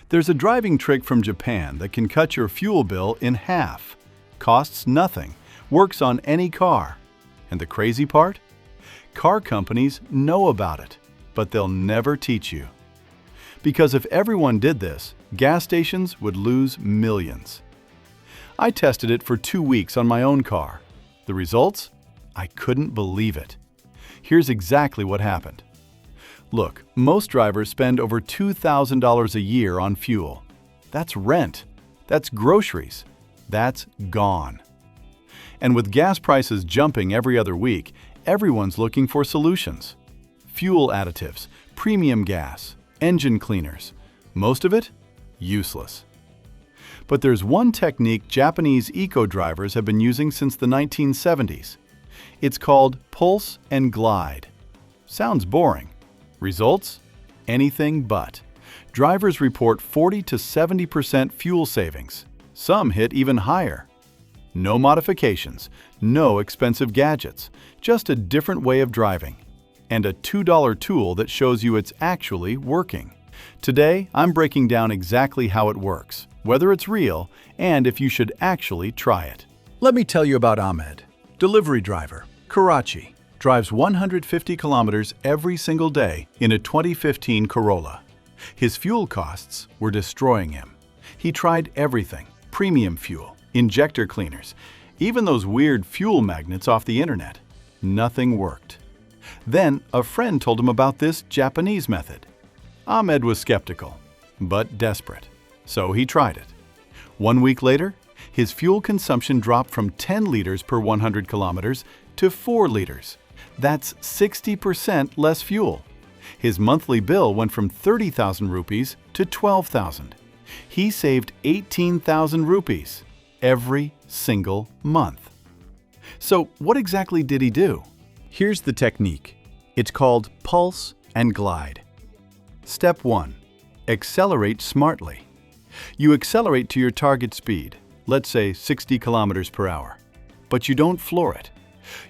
There's a driving trick from Japan that can cut your fuel bill in half. Costs nothing, works on any car. And the crazy part? Car companies know about it, but they'll never teach you. Because if everyone did this, gas stations would lose millions. I tested it for 2 weeks on my own car. The results? I couldn't believe it. Here's exactly what happened. Look, most drivers spend over $2,000 a year on fuel. That's rent. That's groceries. That's gone. And with gas prices jumping every other week, everyone's looking for solutions. Fuel additives, premium gas, engine cleaners. Most of it? Useless. But there's one technique Japanese eco-drivers have been using since the 1970s. It's called pulse and glide. Sounds boring. Results? Anything but. Drivers report 40 to 70% fuel savings. Some hit even higher. No modifications, no expensive gadgets, just a different way of driving. And a $2 tool that shows you it's actually working. Today, I'm breaking down exactly how it works, whether it's real, and if you should actually try it. Let me tell you about Ahmed, delivery driver, Karachi. Drives 150 kilometers every single day in a 2015 Corolla. His fuel costs were destroying him. He tried everything: premium fuel, injector cleaners, even those weird fuel magnets off the internet. Nothing worked. Then a friend told him about this Japanese method. Ahmed was skeptical, but desperate, so he tried it. 1 week later, his fuel consumption dropped from 10 liters per 100 kilometers to 4 liters. That's 60% less fuel. His monthly bill went from 30,000 rupees to 12,000. He saved 18,000 rupees every single month. So what exactly did he do? Here's the technique. It's called pulse and glide. Step 1. Accelerate smartly. You accelerate to your target speed, let's say 60 kilometers per hour, but you don't floor it.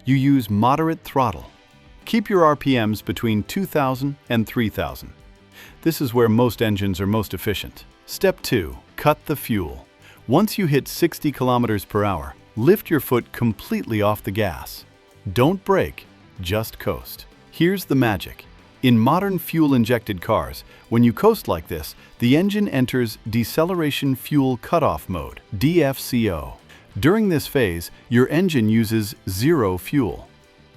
You use moderate throttle. Keep your RPMs between 2,000 and 3,000. This is where most engines are most efficient. Step 2. Cut the fuel. Once you hit 60 kilometers per hour, lift your foot completely off the gas. Don't brake, just coast. Here's the magic. In modern fuel-injected cars, when you coast like this, the engine enters deceleration fuel cutoff mode, DFCO. During this phase, your engine uses zero fuel.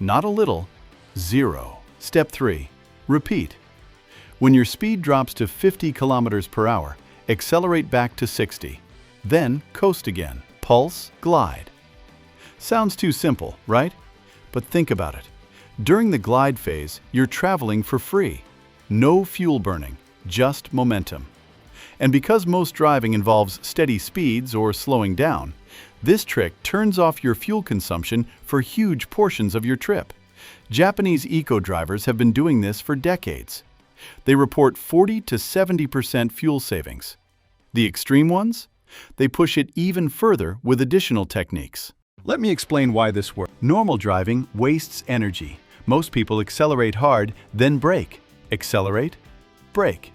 Not a little, zero. Step 3. Repeat. When your speed drops to 50 kilometers per hour, accelerate back to 60. Then coast again. Pulse, glide. Sounds too simple, right? But think about it. During the glide phase, you're traveling for free. No fuel burning, just momentum. And because most driving involves steady speeds or slowing down, this trick turns off your fuel consumption for huge portions of your trip. Japanese eco-drivers have been doing this for decades. They report 40 to 70% fuel savings. The extreme ones? They push it even further with additional techniques. Let me explain why this works. Normal driving wastes energy. Most people accelerate hard, then brake. Accelerate, brake.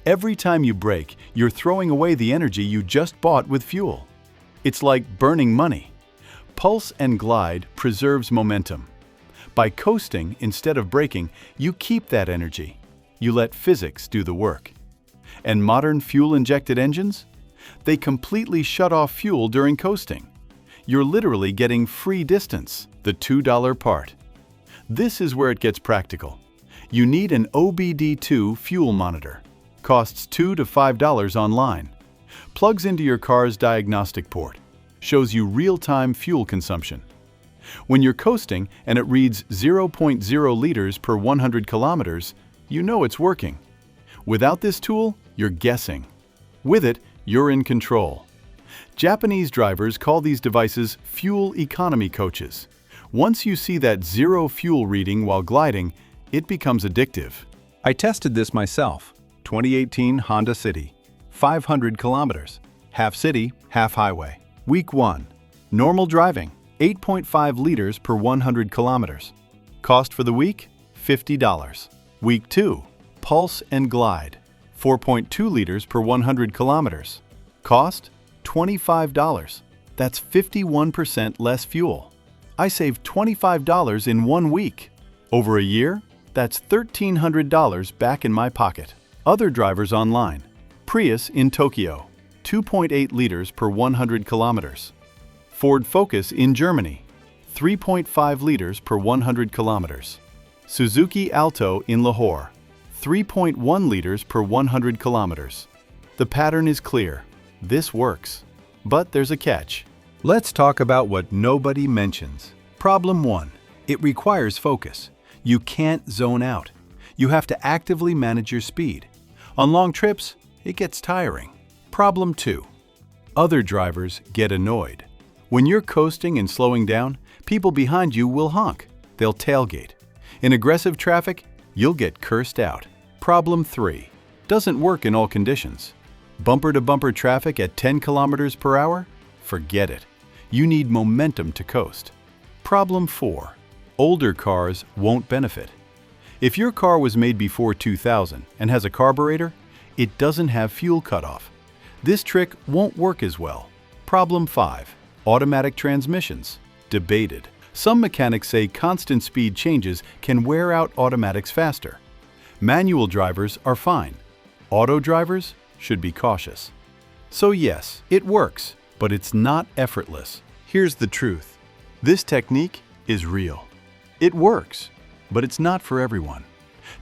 Every time you brake, you're throwing away the energy you just bought with fuel. It's like burning money. Pulse and glide preserves momentum. By coasting instead of braking, you keep that energy. You let physics do the work. And modern fuel-injected engines? They completely shut off fuel during coasting. You're literally getting free distance, the $2 part. This is where it gets practical. You need an OBD2 fuel monitor. Costs $2 to $5 online. Plugs into your car's diagnostic port. Shows you real-time fuel consumption. When you're coasting and it reads 0.0 liters per 100 kilometers, you know it's working. Without this tool, you're guessing. With it, you're in control. Japanese drivers call these devices fuel economy coaches. Once you see that zero fuel reading while gliding, it becomes addictive. I tested this myself. 2018 Honda City. 500 kilometers. Half city, half highway. Week 1. Normal driving. 8.5 liters per 100 kilometers. Cost for the week? $50. Week 2. Pulse and glide. 4.2 liters per 100 kilometers. Cost? $25. That's 51% less fuel. I saved $25 in 1 week. Over a year, that's $1,300 back in my pocket. Other drivers online. Prius in Tokyo, 2.8 liters per 100 kilometers. Ford Focus in Germany, 3.5 liters per 100 kilometers. Suzuki Alto in Lahore, 3.1 liters per 100 kilometers. The pattern is clear. This works. But there's a catch. Let's talk about what nobody mentions. Problem 1. It requires focus. You can't zone out. You have to actively manage your speed. On long trips, it gets tiring. Problem 2. Other drivers get annoyed. When you're coasting and slowing down, people behind you will honk. They'll tailgate. In aggressive traffic, you'll get cursed out. Problem 3. Doesn't work in all conditions. Bumper-to-bumper traffic at 10 kilometers per hour? Forget it. You need momentum to coast. Problem 4. Older cars won't benefit. If your car was made before 2000 and has a carburetor, it doesn't have fuel cutoff. This trick won't work as well. Problem 5. Automatic transmissions. Debated. Some mechanics say constant speed changes can wear out automatics faster. Manual drivers are fine. Auto drivers should be cautious. So yes, it works, but it's not effortless. Here's the truth. This technique is real. It works, but it's not for everyone.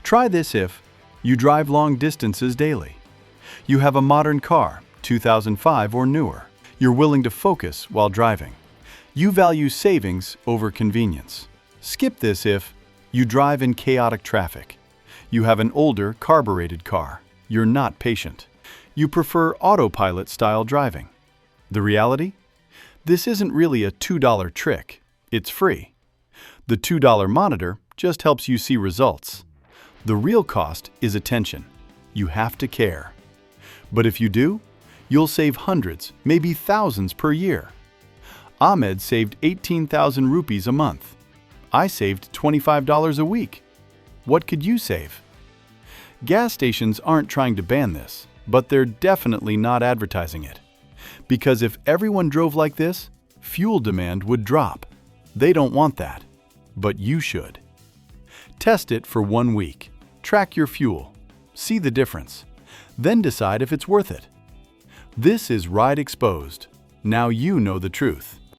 Try this if you drive long distances daily. You have a modern car, 2005 or newer. You're willing to focus while driving. You value savings over convenience. Skip this if you drive in chaotic traffic. You have an older, carbureted car. You're not patient. You prefer autopilot-style driving. The reality? This isn't really a $2 trick. It's free. The $2 monitor just helps you see results. The real cost is attention. You have to care. But if you do, you'll save hundreds, maybe thousands per year. Ahmed saved 18,000 rupees a month. I saved $25 a week. What could you save? Gas stations aren't trying to ban this, but they're definitely not advertising it. Because if everyone drove like this, fuel demand would drop. They don't want that, but you should. Test it for 1 week. Track your fuel. See the difference. Then decide if it's worth it. This is Ride Exposed. Now you know the truth.